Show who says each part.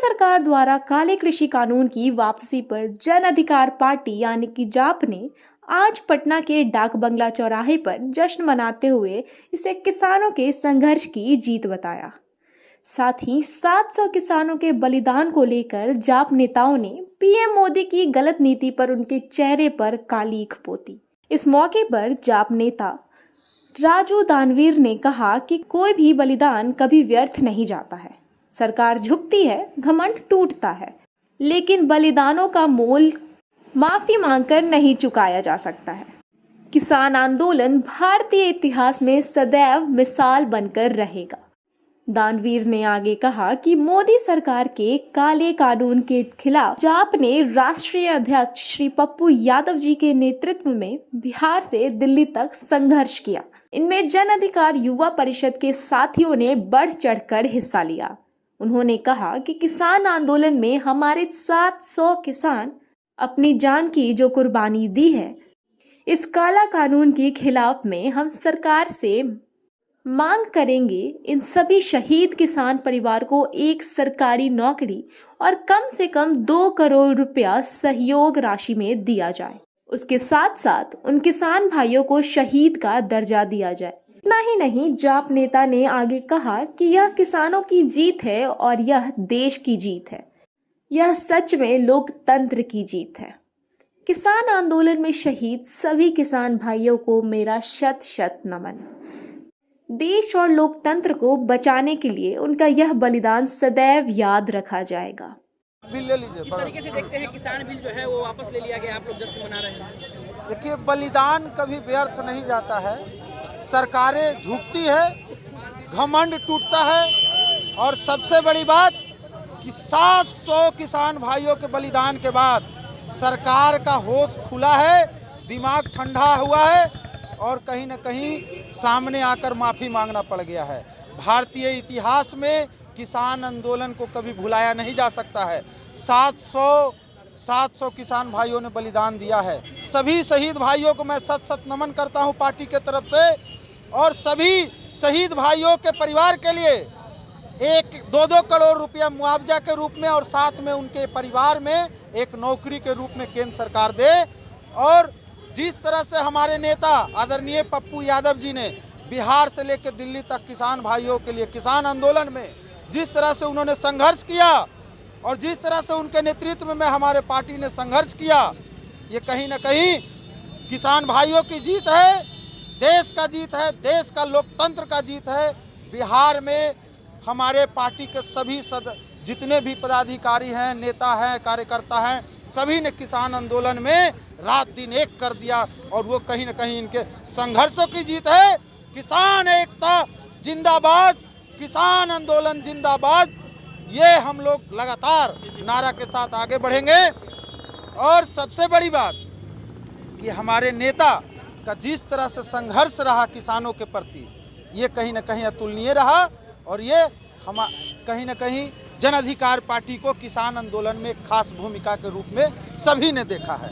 Speaker 1: सरकार द्वारा काले कृषि कानून की वापसी पर जन अधिकार पार्टी यानी कि जाप ने आज पटना के डाक बंगला चौराहे पर जश्न मनाते हुए इसे किसानों के संघर्ष की जीत बताया। साथ ही 700 किसानों के बलिदान को लेकर जाप नेताओं ने पीएम मोदी की गलत नीति पर उनके चेहरे पर कालीख पोती। इस मौके पर जाप नेता राजू दानवीर ने कहा कि कोई भी बलिदान कभी व्यर्थ नहीं जाता है। सरकार झुकती है, घमंड टूटता है, लेकिन बलिदानों का मोल माफी मांगकर नहीं चुकाया जा सकता है। किसान आंदोलन भारतीय इतिहास में सदैव मिसाल बनकर रहेगा। दानवीर ने आगे कहा कि मोदी सरकार के काले कानून के खिलाफ जाप ने राष्ट्रीय अध्यक्ष श्री पप्पू यादव जी के नेतृत्व में बिहार से दिल्ली तक संघर्ष किया। इनमें जन अधिकार युवा परिषद के साथियों ने बढ़ चढ़कर हिस्सा लिया। उन्होंने कहा कि किसान आंदोलन में हमारे 700 किसान अपनी जान की जो कुर्बानी दी है, इस काला कानून के खिलाफ में हम सरकार से मांग करेंगे इन सभी शहीद किसान परिवार को एक सरकारी नौकरी और कम से कम 2 करोड़ रुपया सहयोग राशि में दिया जाए। उसके साथ साथ उन किसान भाइयों को शहीद का दर्जा दिया जाए। इतना ही नहीं, जाप नेता ने आगे कहा कि यह किसानों की जीत है और यह देश की जीत है। यह सच में लोकतंत्र की जीत है। किसान आंदोलन में शहीद सभी किसान भाइयों को मेरा शत शत नमन। देश और लोकतंत्र को बचाने के लिए उनका यह बलिदान सदैव याद रखा जाएगा।
Speaker 2: बिल ले लीजिए।
Speaker 3: इस तरीके से देखते हैं किसान बिल जो है वो वापस ले लिया गया, आप लोग जश्न मना रहे हैं।
Speaker 2: देखिए, बलिदान कभी व्यर्थ नहीं जाता है। सरकारें झुकती है, घमंड टूटता है, और सबसे बड़ी बात कि 700 किसान भाइयों के बलिदान के बाद सरकार का होश खुला है, दिमाग ठंडा हुआ है और कहीं न कहीं सामने आकर माफ़ी मांगना पड़ गया है। भारतीय इतिहास में किसान आंदोलन को कभी भुलाया नहीं जा सकता है। 700 किसान भाइयों ने बलिदान दिया है। सभी शहीद भाइयों को मैं सत सत नमन करता हूं पार्टी के तरफ से, और सभी शहीद भाइयों के परिवार के लिए 1-2 करोड़ रुपया मुआवजा के रूप में और साथ में उनके परिवार में एक नौकरी के रूप में केंद्र सरकार दे। और जिस तरह से हमारे नेता आदरणीय पप्पू यादव जी ने बिहार से लेकर दिल्ली तक किसान भाइयों के लिए किसान आंदोलन में जिस तरह से उन्होंने संघर्ष किया और जिस तरह से उनके नेतृत्व में हमारे पार्टी ने संघर्ष किया, ये कहीं न कहीं किसान भाइयों की जीत है, देश का जीत है, देश का लोकतंत्र का जीत है। बिहार में हमारे पार्टी के सभी जितने भी पदाधिकारी हैं, नेता हैं, कार्यकर्ता हैं, सभी ने किसान आंदोलन में रात दिन एक कर दिया, और वो कहीं न कहीं इनके संघर्षों की जीत है। किसान एकता जिंदाबाद, किसान आंदोलन जिंदाबाद, ये हम लोग लगातार नारा के साथ आगे बढ़ेंगे। और सबसे बड़ी बात कि हमारे नेता का जिस तरह से संघर्ष रहा किसानों के प्रति, ये कहीं न कहीं अतुलनीय रहा, और ये हम कहीं न कहीं जन अधिकार पार्टी को किसान आंदोलन में खास भूमिका के रूप में सभी ने देखा है।